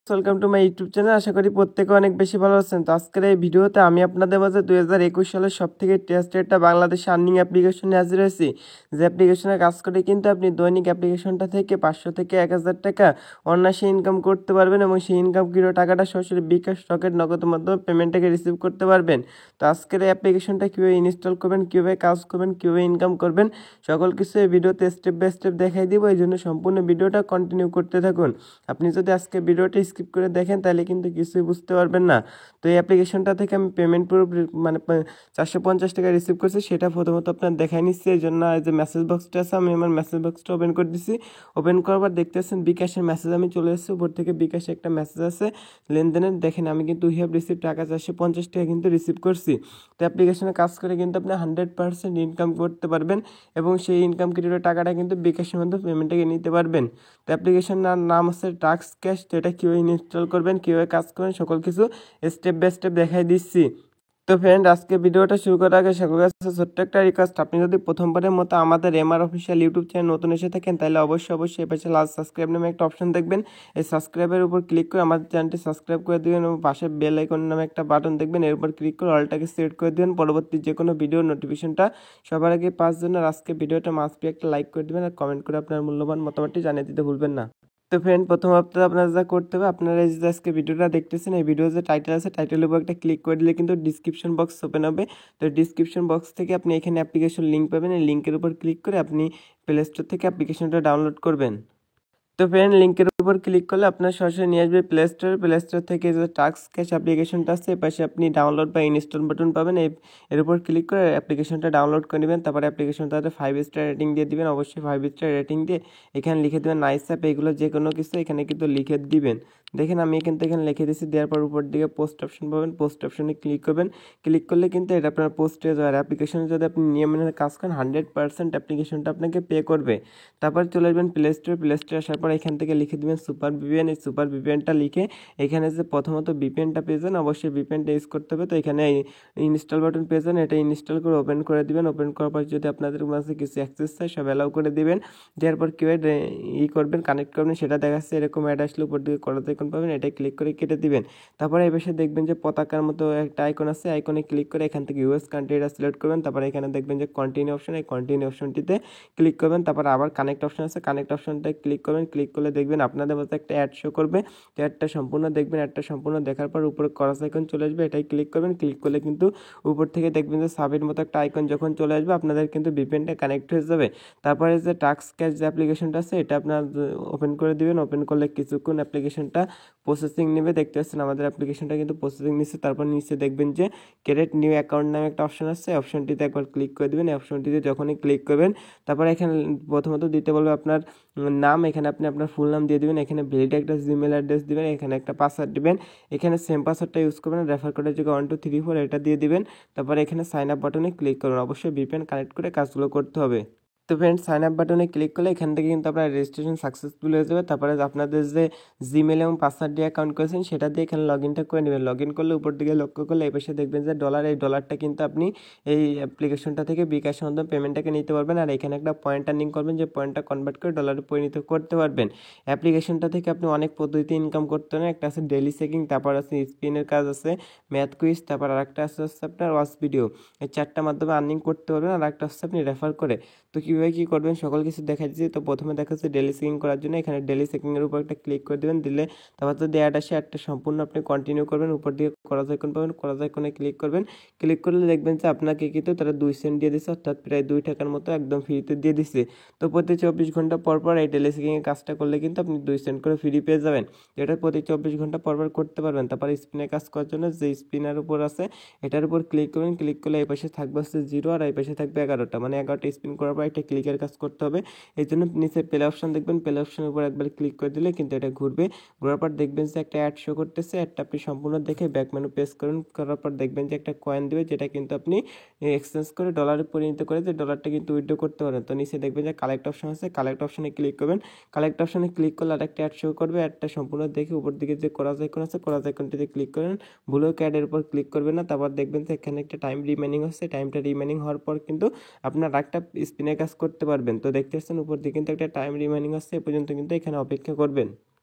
Welcome to my YouTube channel. আশা করি প্রত্যেকে অনেক বেশি ভালো আছেন। তো আজকের এই ভিডিওতে আমি আপনাদের মাঝে 2021 সালের সবথেকে টেস্টেডটা বাংলাদেশে আর্নিং অ্যাপ্লিকেশন নিয়ে হাজির হয়েছি। যে অ্যাপ্লিকেশনে কাজ করে কিন্তু আপনি দৈনিক অ্যাপ্লিকেশনটা থেকে 500 থেকে 1000 টাকা অনায়াসে ইনকাম করতে পারবেন এবং সেই ইনকাম কৃত টাকাটা সরাসরি বিকাশ, রকেট, নগদের মাধ্যমে পেমেন্টটাকে রিসিভ করতে পারবেন। তো আজকের এই অ্যাপ্লিকেশনটা কীভাবে ইনস্টল করবেন, কীভাবে কাজ করবেন, কীভাবে ইনকাম করবেন, সকল কিছু এই ভিডিওতে স্টেপ বাই স্টেপ দেখাই দিব। এই জন্য সম্পূর্ণ ভিডিওটা কন্টিনিউ করতে থাকুন। আপনি যদি আজকে ভিডিওটা স্কিপ করে দেখেন তাহলে কিন্তু কিছুই বুঝতে পারবেন না। তো এই অ্যাপ্লিকেশনটা থেকে আমি পেমেন্ট পুরো মানে 450 টাকা রিসিভ করছি, সেটা প্রথমত আপনার দেখাই নিচ্ছি। এই জন্য যে মেসেজ বক্সটা আছে, আমি আমার মেসেজ বক্সটা ওপেন করে দিচ্ছি। ওপেন করার পর দেখতেছেন বিকাশের মেসেজ আমি চলে এসেছি। উপর থেকে বিকাশে একটা মেসেজ আছে লেনদেনের, দেখেন আমি কিন্তু উই হ্যাভ রিসিভ টাকা 450 টাকা কিন্তু রিসিভ করছি। তো অ্যাপ্লিকেশনে কাজ করে কিন্তু আপনি 100% ইনকাম করতে পারবেন এবং সেই ইনকাম কৃত টাকাটা কিন্তু বিকাশের মধ্যে পেমেন্টটাকে নিতে পারবেন। তো অ্যাপ্লিকেশনের নাম হচ্ছে টাক্স ক্যাশ। তো এটা কীভাবে ইনস্টল করবেন, কীভাবে কাজ করবেন, সকল কিছু স্টেপ বাই স্টেপ দেখাই দিচ্ছি। তো ফ্রেন্ড, আজকে ভিডিওটা শুরু করার আগে সকলের কাছে ছোট্ট একটা রিকোয়েস্ট, আপনি যদি প্রথমবারের মতো আমাদের এমআর অফিসিয়াল ইউটিউব চ্যানেল নতুন এসে থাকেন তাহলে অবশ্যই এই পাশে লাল সাবস্ক্রাইব নামে একটা অপশন দেখবেন। এই সাবস্ক্রাইবের উপর ক্লিক করে আমাদের চ্যানেলটি সাবস্ক্রাইব করে দেবেন এবং পাশে বেল আইকন নামে একটা বাটন দেখবেন, এর উপর ক্লিক করে অলটাকে সেট করে দেবেন। পরবর্তী যে কোনো ভিডিও নোটিফিকেশনটা সবার আগে পাওয়ার জন্য আজকে ভিডিওটা মাস্ট বি একটা লাইক করে দেবেন আর কমেন্ট করে আপনার মূল্যবান মতামতটি জানিয়ে দিতে ভুলবেন না। তো ফ্রেন্ড, প্রথম আপনারা যা করতে হবে, আপনারা এই যে আজকে ভিডিওটা দেখতেছেন, এই ভিডিও যে টাইটেল আছে টাইটেলের উপর একটা ক্লিক করে দিলে কিন্তু ডিসক্রিপশন বক্স ওপেন হবে। তো ডিসক্রিপশন বক্স থেকে আপনি এখানে অ্যাপ্লিকেশন লিঙ্ক পাবেন, এই লিঙ্কের উপর ক্লিক করে আপনি প্লে স্টোর থেকে অ্যাপ্লিকেশনটা ডাউনলোড করবেন। তো ফ্রেন্ড, লিঙ্কের উপর ক্লিক করলে আপনার সরাসরি নিয়ে আসবে প্লে স্টোর থেকে যে টাক্স ক্যাশ অ্যাপ্লিকেশনটা আছে এর পাশে আপনি ডাউনলোড বা ইনস্টল বাটন পাবেন। এর উপর ক্লিক করে অ্যাপ্লিকেশনটা ডাউনলোড করে নেবেন। তারপরে অ্যাপ্লিকেশনটাতে 5 স্টার রেটিং দিয়ে দিবেন, অবশ্যই 5 স্টার রেটিং দিয়ে এখানে লিখে দেবেন নাইস অ্যাপ, এইগুলো যে কোনো কিছু এখানে কিন্তু লিখে দিবেন। দেখেন আমি কিন্তু এখানে লিখে দিচ্ছি, দেওয়ার পর উপর দিকে পোস্ট অপশন পাবেন, পোস্ট অপশনে ক্লিক করবেন। ক্লিক করলে কিন্তু এটা আপনার পোস্ট হয়ে যাবে। অ্যাপ্লিকেশনে যদি আপনি নিয়ম মেনে কাজ করেন 100% অ্যাপ্লিকেশনটা আপনাকে পে করবে। তারপর চলে আসবেন প্লে স্টোরে আসার পর এখান থেকে লিখে দেবেন সুপার ভিপিএন। এই সুপার ভিপিএনটা লিখে এখানে যে প্রথমত ভিপিএনটা পেয়েছেন, অবশ্যই ভিপিএনটা ইউজ করতে হবে। তো এখানে ইনস্টল বাটন পেয়েছেন, এটা ইনস্টল করে ওপেন করে দিবেন। ওপেন করার পর যদি আপনাদের মাঝে কিছু অ্যাক্সেস চাই সব অ্যালাউ করে দিবেন। দেওয়ার পর কীভাবে করবেন, কানেক্ট করবেন সেটা দেখাচ্ছে। এরকম অ্যাড আসলে উপর দিকে করাতে আইকন পাবেন, এটাই ক্লিক করে কেটে দিবেন। তারপরে এই পাশে দেখবেন যে পতাকার মতো একটা আইকন আছে, আইকনে ক্লিক করে এখান থেকে ইউএস কান্ট্রিটা সিলেক্ট করবেন। তারপরে এখানে দেখবেন যে কন্টিনিউ অপশন, এই কন্টিনিউ অপশনটিতে ক্লিক করবেন। তারপর আবার কানেক্ট অপশন আছে, কানেক্ট অপশনটায় ক্লিক করবেন। ক্লিক করলে দেখবেন আপনাদের মধ্যে একটা অ্যাড শো করবে। তো অ্যাডটা সম্পূর্ণ দেখবেন, অ্যাডটা সম্পূর্ণ দেখার পর উপরে ক্রস আইকন চলে আসবে, এটাই ক্লিক করবেন। ক্লিক করলে কিন্তু উপর থেকে দেখবেন যে সাবের মতো একটা আইকন যখন চলে আসবে আপনাদের কিন্তু ভিপিএনটা কানেক্ট হয়ে যাবে। তারপরে যে টাক্স ক্যাশ যে অ্যাপ্লিকেশনটা আছে এটা আপনার ওপেন করে দিবেন। ওপেন করলে কিছুক্ষণ অ্যাপ্লিকেশনটা প্রসেসিং নেবে। দেখতে পাচ্ছেন আমাদের অ্যাপ্লিকেশনটা কিন্তু প্রসেসিং নিচ্ছে। তারপর নিচে দেখবেন যে ক্রিয়েট নিউ অ্যাকাউন্ট নামে একটা অপশন আছে, অপশনটিতে একবার ক্লিক করে দেবেন। এই অপশনটিতে যখনই ক্লিক করবেন তারপরে এখানে প্রথমত দিতে বলবে আপনার নাম, এখানে আপনি আপনার ফুল নাম দিয়ে দিবেন। এখানে ভ্যালিড একটা জিমেল অ্যাড্রেস দিবেন, এখানে একটা পাসওয়ার্ড দিবেন। এখানে সেম পাসওয়ার্ডটা ইউজ করবেন, রেফার কোডের জায়গায় 1234 এটা দিয়ে দিবেন। তারপরে এখানে সাইন আপ বাটনে ক্লিক করুন। অবশ্যই ভিপিএন কানেক্ট করে কাজগুলো করতে হবে। তো ফ্রেন্ড, সাইন আপ বাটনে ক্লিক করলে এখান থেকে কিন্তু আপনার রেজিস্ট্রেশন সাকসেসফুল হয়ে যাবে। তারপরে আপনাদের যে জিমেল এবং পাসওয়ার্ড দিয়ে অ্যাকাউন্ট করেছেন সেটা দিয়ে এখানে লগ ইনটা করে নেবেন। লগ ইন করলে উপর দিকে লক্ষ্য করলে এই পাশে দেখবেন যে ডলার, এই ডলারটা কিন্তু আপনি এই অ্যাপ্লিকেশনটা থেকে বিকাশের মাধ্যমে পেমেন্টটাকে নিতে পারবেন। আর এখানে একটা পয়েন্ট আর্নিং করবেন, যে পয়েন্টটা কনভার্ট করে ডলারে পরিণত করতে পারবেন। অ্যাপ্লিকেশনটা থেকে আপনি অনেক পদ্ধতিতে ইনকাম করতে পারেন। একটা আছে ডেলি চেকিং, তারপর আছে স্পিনের কাজ আছে, ম্যাথ কুইজ, তারপর আরেকটা আছে আপনার ওয়াচ ভিডিও। এই চারটা মাধ্যমে আর্নিং করতে পারবেন। আর একটা হচ্ছে আপনি রেফার করে। তো কীভাবে কী করবেন সকল কিছু দেখা দিচ্ছি। তো প্রথমে দেখাচ্ছে ডেলি চেকিং করার জন্য এখানে ডেলি চেকিংয়ের উপর একটা ক্লিক করে দেবেন। দিলে তারপর যদি অ্যাড আসে অ্যাডটা সম্পূর্ণ আপনি কন্টিনিউ করবেন। উপর দিয়ে ক্রস আইকন পাবেন, ক্রস আইকনে ক্লিক করবেন। ক্লিক করলে দেখবেন যে আপনাকে কিন্তু তারা 2 সেন্ট দিয়ে দিচ্ছে, অর্থাৎ প্রায় 2 টাকার মতো একদম ফ্রিতে দিয়ে দিচ্ছে। তো প্রতি 24 ঘন্টা পর পর এই ডেলি চেকিংয়ের কাজটা করলে কিন্তু আপনি 2 সেন্ট করে ফ্রি পেয়ে যাবেন। এটা প্রতি 24 ঘন্টা পর পর করতে পারবেন। তারপর স্পিনে কাজ করার জন্য যে স্পিনার উপর আছে এটার উপর ক্লিক করবেন। ক্লিক করলে এই পাশে থাকবে হচ্ছে 0 আর এই পাশে থাকবে 11টা, মানে 11টা স্পিন করার পর একটা ক্লিকের কাজ করতে হবে। এই জন্য নিচে প্লে অপশন দেখবেন, প্লে অপশনের উপর একবার ক্লিক করে দিলে কিন্তু এটা ঘুরবে। ঘোরার পর দেখবেন যে একটা অ্যাড শো করতেছে, অ্যাডটা আপনি সম্পূর্ণ দেখে ব্যাক মেনু প্রেস করুন। করার পর দেখবেন যে একটা কয়েন দেবে, যেটা কিন্তু আপনি এক্সচেঞ্জ করে ডলারে পরিণত করে যে ডলারটা কিন্তু উইথড্র করতে পারেন। তো নিচে দেখবেন যে কালেক্ট অপশন আছে, কালেক্ট অপশনে ক্লিক করবেন। কালেক্ট অপশনে ক্লিক করলে আরেকটা অ্যাড শো করবে, অ্যাডটা সম্পূর্ণ দেখে উপর দিকে যে করাজ আইকন আছে করাজ আইকনটিতে ক্লিক করেন। ভুলেও অ্যাডের উপর ক্লিক করবেন না। তারপর দেখবেন যে এখানে একটা টাইম রিমেনিং হচ্ছে, টাইমটা রিমেনিং হওয়ার পর কিন্তু আপনার একটা স্পিনের কাজ করতে পারবেন। তো দেখতে পাচ্ছেন উপর দিকে কিন্তু একটা টাইম রিমাইনিং আসছে, এ পর্যন্ত কিন্তু এখানে অপেক্ষা করবেন।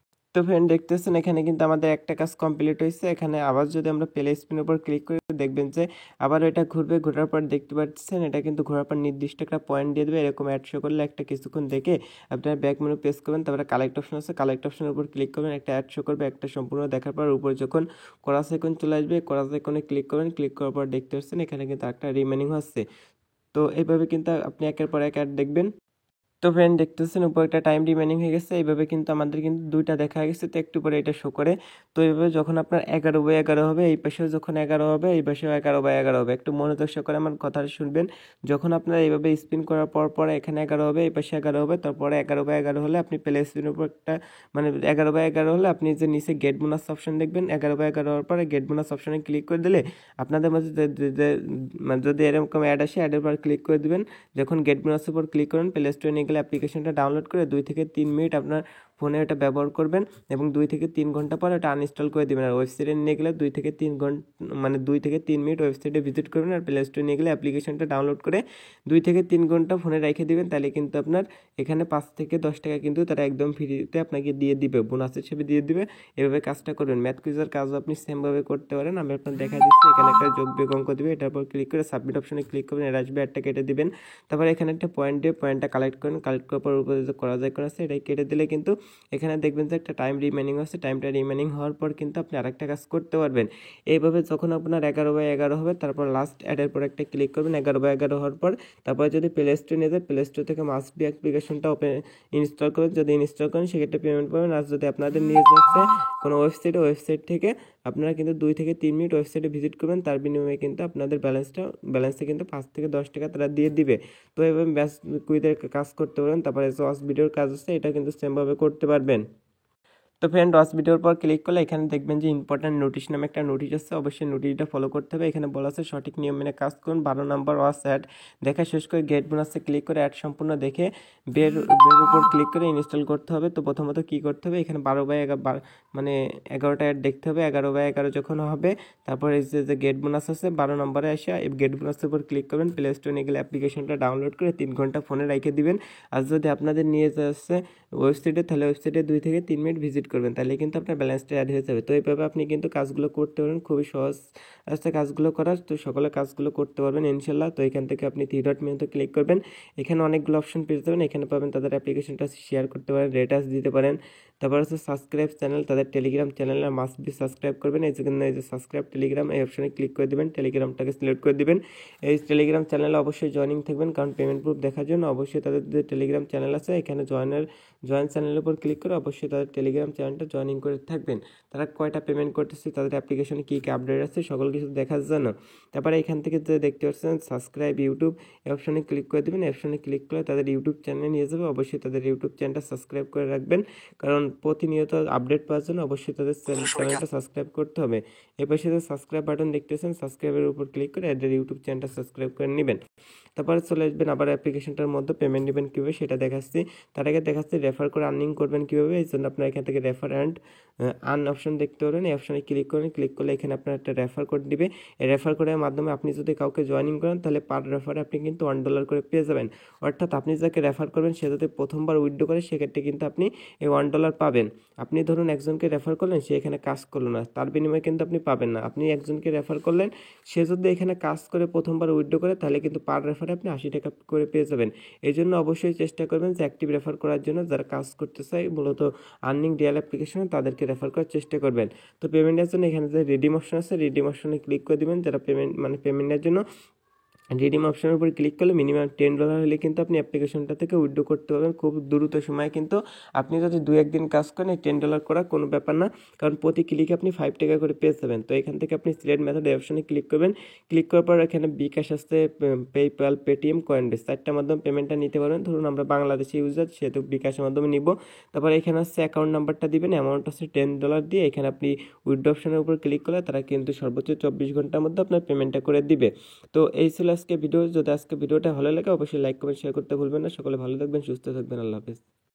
তো ফ্রেন্ড দেখতেছেন এখানে কিন্তু আমাদের একটা কাজ কমপ্লিট হয়েছে। এখানে আবার যদি আমরা প্লে স্পিনের উপর ক্লিক করি দেখবেন যে আবার এটা ঘুরবে, ঘোরার পর দেখতে পাচ্ছেন এটা কিন্তু ঘোরার পর নির্দিষ্ট একটা পয়েন্ট দিয়ে দেবে। এরকম অ্যাড শো করলে একটা কিছুক্ষণ দেখে আপনার ব্যাক মেনু প্রেস করবেন, তারপরে কালেক্ট অপশন আছে, কালেক্ট অপশনের উপর ক্লিক করবেন, একটা অ্যাড শো করবে, একটা সম্পূর্ণ দেখার পর উপর যখন কোরাস আইকন চলে আসবে কোরাস আইকনে ক্লিক করবেন, ক্লিক করার পর দেখতে পাচ্ছেন এখানে কিন্তু একটা রিমেনিং হচ্ছে। তো এইভাবে কিন্তু আপনি একের পর এক অ্যাড দেখবেন। তো ফ্রেন্ড দেখতেছেন উপর একটা টাইম রিমেনিং হয়ে গেছে। এইভাবে কিন্তু আমাদের কিন্তু দুইটা দেখা গেছে, তো একটু পরে এটা শো করে। তো এইভাবে যখন আপনার 11/11 হবে, এই পাশেও যখন 11 হবে, এই পাশেও 11/11 হবে। একটু মনোযোগ সহকারে আমার কথাটা শুনবেন। যখন আপনার এইভাবে স্পিন করার পর পরে এখানে 11 হবে, এই পাশে 11 হবে, তারপরে 11/11 হলে আপনি প্লে স্পিনের উপর একটা 11/11 হলে আপনি যে নিচে গেট বোনাস অপশন দেখবেন, 11/11 হওয়ার পরে গেট বোনাস অপশনে ক্লিক করে দিলে আপনাদের মাঝে যদি এরকম অ্যাড আসে অ্যাডের পর ক্লিক করে দিবেন। যখন গেট বোনাসের উপর ক্লিক করেন প্লে স্টোরে নিয়ে গেলে অ্যাপ্লিকেশনটা ডাউনলোড করে 2 থেকে 3 মিনিট আপনার ফোনে এটা ব্যবহার করবেন এবং 2 থেকে 3 ঘন্টা পর এটা আনইনস্টল করে দেবেন। আর ওয়েবসাইটে নিয়ে গেলে 2 থেকে 3 ঘন্টা 2 থেকে 3 মিনিট ওয়েবসাইটে ভিজিট করবেন আর প্লে স্টোরে নিয়ে গেলে অ্যাপ্লিকেশনটা ডাউনলোড করে 2 থেকে 3 ঘন্টা ফোনে রেখে দিবেন। তাহলে কিন্তু আপনার এখানে 5 থেকে 10 টাকা কিন্তু তারা একদম ফ্রিতে আপনাকে দিয়ে দিবে, বোনাস হিসেবে দিয়ে দিবে। এভাবে কাজটা করবেন। ম্যাথ কুইজের কাজও আপনি সেমভাবে করতে পারেন। আমি আপনার দেখা দিচ্ছি, এখানে একটা যোগ বিয়োগ অঙ্ক দিবে, এটার উপর ক্লিক করে সাবমিট অপশনে ক্লিক করবেন, এর আসবে, একটা কেটে দিবেন। তারপরে এখানে একটা পয়েন্ট দিয়ে পয়েন্টটা কালেক্ট করেন, কালেক্ট করার পর উপরে যে করা যায় আছে এটাই কেটে দিলে কিন্তু এখানে দেখবেন যে একটা টাইম রিমেনিং আছে। টাইমটা রিমেনিং হওয়ার পর কিন্তু আপনি আরেকটা কাজ করতে পারবেন। এইভাবে যখন আপনার 11/11 হবে তারপর লাস্ট অ্যাডের পর একটা ক্লিক করবেন, 11/11 হওয়ার পর তারপরে যদি প্লে স্টোরে নিয়ে যায় প্লে স্টোর থেকে মাস্ট বি অ্যাপ্লিকেশনটা ইনস্টল করবেন। যদি ইনস্টল করেন সেক্ষেত্রে পেমেন্ট পাবেন। আর যদি আপনাদের নিয়ে যাচ্ছে কোনো ওয়েবসাইট থেকে আপনারা কিন্তু 2 থেকে 3 মিনিট ওয়েবসাইটে ভিজিট করবেন, তার বিনিময়ে কিন্তু আপনাদের ব্যালেন্সে কিন্তু 5 থেকে 10 টাকা তারা দিয়ে দিবে। তো এভাবে ব্যাস কুইজের কাজ করতে পারেন। তারপরে ওয়াচ ভিডিওর কাজ আছে, এটা কিন্তু সেমভাবে করতে পারবেন। তো ফ্রেন্ড ওয়াচ ভিডিওর পর ক্লিক করলে এখানে দেখবেন যে ইম্পর্ট্যান্ট নোটিশ নামে একটা নোটিশ আছে, অবশ্যই নোটিশটা ফলো করতে হবে। এখানে বলা আছে সঠিক নিয়ম মেনে কাজ করুন। 12 নম্বর ওয়াচ অ্যাড দেখা শেষ করে গেট বোনাসে ক্লিক করে অ্যাড সম্পূর্ণ দেখে বের উপর ক্লিক করে ইনস্টল করতে হবে। তো প্রথমত কি করতে হবে, এখানে 12/11 11টা অ্যাড দেখতে হবে। 11/11 যখন হবে তারপরে যে গেট বোনাস আছে 12 নম্বরে এসে গেট বোনাসের উপর ক্লিক করবেন, প্লে স্টোরে নিয়ে গেলে অ্যাপ্লিকেশনটা ডাউনলোড করে 3 ঘন্টা ফোনে রেখে দিবেন। আর যদি আপনাদের নিয়ে যাচ্ছে ওয়েবসাইটে তাহলে ওয়েবসাইটে 2 থেকে 3 মিনিট ভিজিট করবেন, তাহলে কিন্তু আপনার ব্যালেন্সটা অ্যাড হয়ে যাবে। তো এইভাবে আপনি কিন্তু কাজগুলো করতে পারেন, খুবই সহজ আছে কাজগুলো করার। তো সকলে কাজগুলো করতে পারবেন ইনশাল্লাহ। তো এখান থেকে আপনি 3 ডট মেনুতে ক্লিক করবেন, এখানে অনেকগুলো অপশন পেয়ে যাবেন। এখানে পাবেন তাদের অ্যাপ্লিকেশনটা শেয়ার করতে পারেন, রেটাস দিতে পারেন। তারপর হচ্ছে সাবস্ক্রাইব চ্যানেল, তাদের টেলিগ্রাম চ্যানেলে মাস্ট বি সাবস্ক্রাইব করবেন। এই যে সাবস্ক্রাইব টেলিগ্রাম এই অপশনে ক্লিক করে দেবেন, টেলিগ্রামটাকে সিলেক্ট করে দেবেন। এই টেলিগ্রাম চ্যানেলে অবশ্যই জয়েনিং থাকবেন, কারণ পেমেন্ট প্রুফ দেখার জন্য অবশ্যই তাদের যে টেলিগ্রাম চ্যানেল আছে এখানে জয়েন চ্যানেলের উপর ক্লিক করে অবশ্যই তাদের টেলিগ্রাম চ্যানেলটা জয়েনিং করে থাকবেন। তারা কয়টা পেমেন্ট করতেছে, তাদের অ্যাপ্লিকেশনে কী কী আপডেট আছে সকল কিছু দেখার জন্য। তারপরে এখান থেকে যে দেখতে পাচ্ছেন সাবস্ক্রাইব ইউটিউব এই অপশনে ক্লিক করে দেবেন। অপশনে ক্লিক করে তাদের ইউটিউব চ্যানেলে নিয়ে যাবে। অবশ্যই তাদের ইউটিউব চ্যানেলটা সাবস্ক্রাইব করে রাখবেন, কারণ প্রতিনিয়ত আপডেট পাওয়ার জন্য অবশ্যই তাদের চ্যানেলটা সাবস্ক্রাইব করতে হবে। এই পাশে যে সাবস্ক্রাইব বাটন দেখতেছেন সাবস্ক্রাইবের উপর ক্লিক করে এদের ইউটিউব চ্যানেলটা সাবস্ক্রাইব করে নেবেন। তারপরে চলে আসবেন আবার অ্যাপ্লিকেশনটার মধ্যে পেমেন্ট নেবেন কীভাবে সেটা দেখাচ্ছি। তার আগে দেখাচ্ছি রেফার করে আর্নিং করবেন কীভাবে। এই জন্য আপনার এখান থেকে রেফার অ্যান্ড আর্ন অপশন দেখতে পারেন, এই অপশনে ক্লিক করেন। ক্লিক করলে এখানে আপনার একটা রেফার কোড দিবে। এই রেফার কোডের মাধ্যমে আপনি যদি কাউকে জয়েনিং করেন তাহলে পার রেফারে আপনি কিন্তু $1 করে পেয়ে যাবেন। অর্থাৎ আপনি যাকে রেফার করবেন সে যদি প্রথমবার উইথড্র করে সেক্ষেত্রে কিন্তু আপনি এই $1 পাবেন। আপনি ধরুন একজনকে রেফার করলেন, সে এখানে কাজ করলো না, তার বিনিময়ে কিন্তু আপনি পাবেন না। আপনি একজনকে রেফার করলেন, সে যদি এখানে কাজ করে প্রথমবার উইথড্র করে তাহলে কিন্তু পার রেফারে আপনি 80 টাকা করে পেয়ে যাবেন। এই জন্য অবশ্যই চেষ্টা করবেন যে অ্যাক্টিভ রেফার করার জন্য। যারা কাজ করতে চায় মূলত আর্নিং রিয়েল অ্যাপ্লিকেশনে তাদেরকে রেফার করার চেষ্টা করবেন। তো পেমেন্টের জন্য এখানে যে রিডিম অপশন আছে রিডিম অপশনে ক্লিক করে দিবেন। যারা পেমেন্টের জন্য রিডিম অপশনের উপর ক্লিক করলে মিনিমাম $10 হলে কিন্তু আপনি অ্যাপ্লিকেশনটা থেকে উইথড্র করতে পারবেন খুব দ্রুত সময়ে। কিন্তু আপনি যদি 2-1 দিন কাজ করেন এই $10 করা কোনো ব্যাপার না, কারণ প্রতি ক্লিকে আপনি 5 টাকা করে পেয়ে যাবেন। তো এখান থেকে আপনি সিলেক্ট মেথড অপশনে ক্লিক করবেন। ক্লিক করার পর এখানে বিকাশ আসছে, পেপ্যাল, পেটিএম, কয়েনবেস 4টার মাধ্যমে পেমেন্টটা নিতে পারবেন। ধরুন আমরা বাংলাদেশি ইউজার সেহেতু বিকাশের মাধ্যমে নিব। তারপর এখানে হচ্ছে অ্যাকাউন্ট নাম্বারটা দিবেন, অ্যামাউন্ট হচ্ছে $10 দিয়ে এখানে আপনি উইথড্র অপশনের উপর ক্লিক করলে তারা কিন্তু সর্বোচ্চ 24 ঘন্টার মধ্যে আপনার পেমেন্টটা করে দিবে। তো এই ছিল আজকে ভিডিও। যদি আজকে ভিডিওটা ভালো লাগে অবশ্যই লাইক কমেন্ট শেয়ার করতে ভুলবেন না। সকলে ভালো থাকবেন, সুস্থ থাকবেন, আল্লাহ হাফেজ।